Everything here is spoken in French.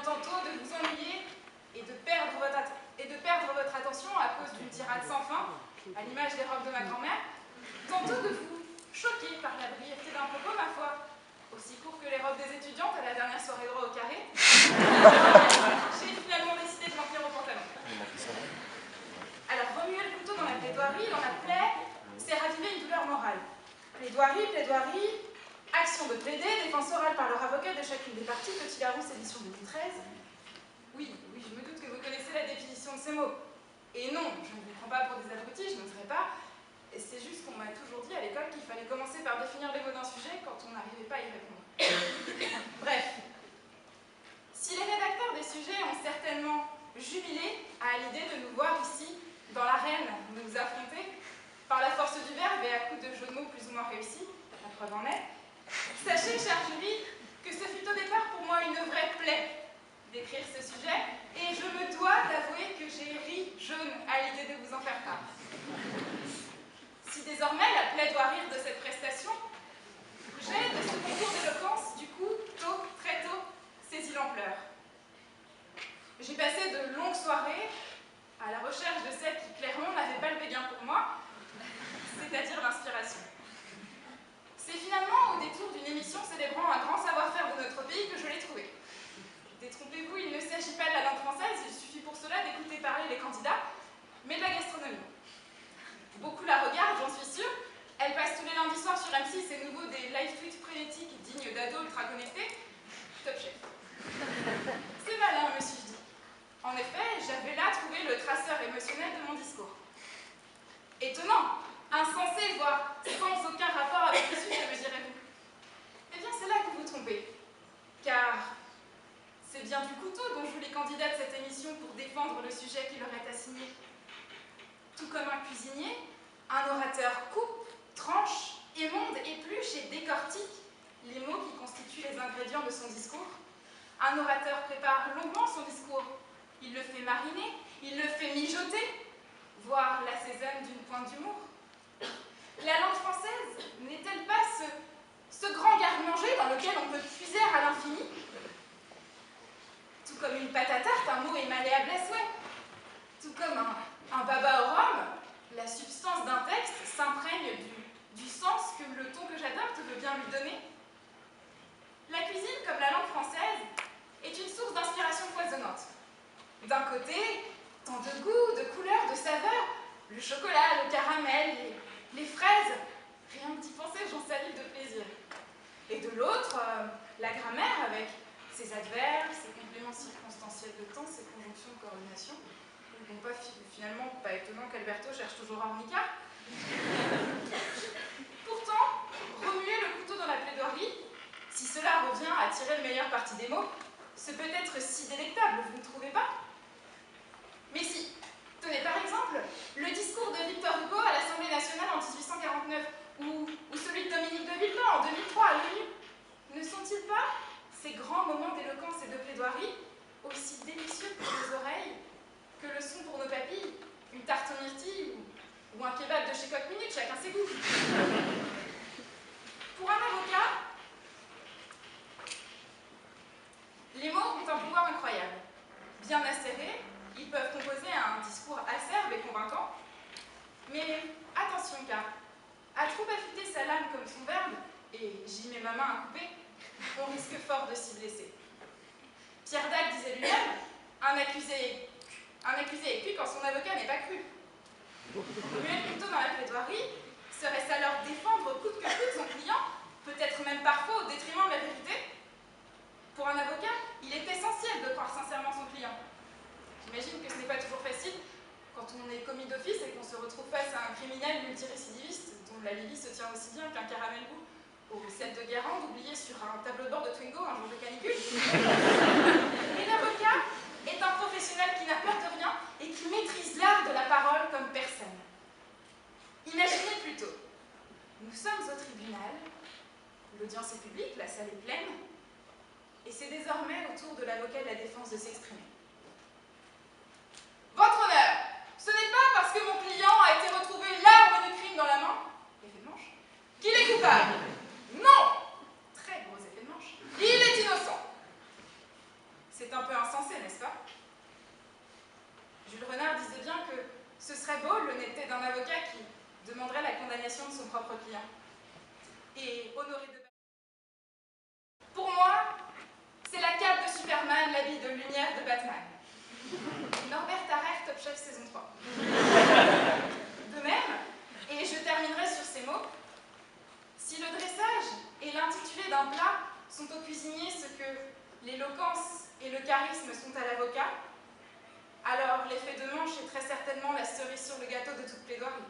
tantôt de vous ennuyer et de perdre votre attention à cause d'une tirade sans fin, à l'image des robes de ma grand-mère, tantôt de vous choquer par la brièveté d'un propos, ma foi, aussi court que les robes des étudiantes à la dernière soirée droit au carré. J'ai finalement décidé de m'en tenir au pantalon. Alors, remuer le couteau dans la plaidoirie, dans la plaie, c'est raviver une douleur morale. Plaidoirie, action de plaider, défense orale par leur avocat de chacune des parties, Petit Larousse, édition 2013. Oui, je me doute que vous connaissez la définition de ces mots. Et non, je ne vous prends pas pour des abrutis, je n'oserais pas. C'est juste qu'on m'a toujours dit à l'école qu'il fallait commencer par définir les mots d'un sujet quand on n'arrivait pas à y répondre. Bref. Si les rédacteurs des sujets ont certainement jubilé à l'idée de nous voir ici, dans l'arène, nous affronter, par la force du verbe et à coups de jeux de mots plus ou moins réussis, la preuve en est, sachez, cher jury, que ce fut au départ pour moi une vraie plaie d'écrire ce sujet, et je me dois d'avouer que j'ai ri jaune à l'idée de vous en faire part. Si désormais la plaie doit rire de cette prestation, j'ai, de ce concours d'éloquence, du coup, très tôt, saisi l'ampleur. J'ai passé de longues soirées à la recherche de celle qui, clairement, n'avait pas le béguin pour moi, c'est-à-dire l'inspiration. C'est finalement au détour d'une émission célébrant un grand savoir-faire de notre pays que je l'ai trouvée. Détrompez-vous, il ne s'agit pas de la langue française, il suffit pour cela d'écouter parler les candidats, mais de la gastronomie. Beaucoup la regardent, j'en suis sûre. Elle passe tous les lundis soirs sur M6 et nouveau des live tweets frénétiques dignes d'ados ultra connectés. Top Chef. C'est malin, me suis-je dit. En effet, j'avais là trouvé le traceur émotionnel de mon discours. Étonnant, insensé, voire sans aucun rapport avec le sujet, me direz-vous. Eh bien, c'est là que vous vous trompez. Car c'est bien du couteau dont jouent les candidats de cette émission pour défendre le sujet qui leur est assigné. Tout comme un cuisinier, un orateur coupe, tranche, émonde, épluche et décortique les mots qui constituent les ingrédients de son discours. Un orateur prépare longuement son discours. Il le fait mariner, il le fait mijoter, voire l'assaisonne d'une pointe d'humour. La langue française n'est-elle pas ce grand garde-manger dans lequel on peut puiser à l'infini? Tout comme une pâte à tarte, un mot est malléable à souhait. Tout comme un baba au rhum, la substance d'un texte s'imprègne du sens que le ton que j'adopte veut bien lui donner. La cuisine, comme la langue française, est une source d'inspiration foisonnante. D'un côté, tant de goûts, de couleurs, de saveurs, le chocolat, le caramel, les fraises, rien que d'y penser, j'en salive de plaisir. Et de l'autre, la grammaire avec ses adverbes, ses compléments circonstanciels de temps, ses conjonctions de coordination. Bon, finalement, pas étonnant qu'Alberto cherche toujours Arnica. Pourtant, remuer le couteau dans la plaidoirie, si cela revient à tirer le meilleur parti des mots, c'est peut-être si délectable, vous ne trouvez pas? Mais si, tenez par exemple, le discours de Victor Hugo à l'Assemblée nationale en 1849, ou celui de Dominique de Villepin en 2003 à l'ONU, ne sont-ils pas ces grands moments d'éloquence et de plaidoirie aussi délicieux pour nos oreilles que le sont pour nos papilles, une tarte aux myrtilles ou un kebab de chez Coq Minute, chacun ses goûts. Pour un avocat, les mots ont un pouvoir incroyable. Bien acérés, ils peuvent composer un discours acerbe et convaincant. Mais attention, car à trop affûter sa lame comme son verbe, et j'y mets ma main à couper, on risque fort de s'y blesser. Pierre Dac disait lui-même, un accusé est cuit quand son avocat n'est pas cru. Muer le couteau dans la plaidoirie, serait-ce alors défendre coûte que coûte son client, peut-être même parfois au détriment de la vérité? Pour un avocat, il est essentiel de croire sincèrement son client. J'imagine que ce n'est pas toujours facile quand on est commis d'office et qu'on se retrouve face à un criminel multirécidiviste dont la Libye se tient aussi bien qu'un caramel goût au set de Guérande oublié sur un tableau de bord de Twingo un jour de canicule. Et l'avocat est un professionnel qui n'a peur de rien et qui maîtrise l'art de la parole comme personne. Imaginez plutôt, nous sommes au tribunal, l'audience est publique, la salle est pleine, et c'est désormais au tour de l'avocat de la défense de s'exprimer. Votre honneur, ce n'est pas parce que mon client a été retrouvé l'arme du crime dans la main, effet de manche, qu'il est coupable. Non! Très gros effet de manche. Il est innocent. C'est un peu Chef saison 3. De même, et je terminerai sur ces mots, si le dressage et l'intitulé d'un plat sont au cuisinier ce que l'éloquence et le charisme sont à l'avocat, alors l'effet de manche est très certainement la cerise sur le gâteau de toute plaidoirie.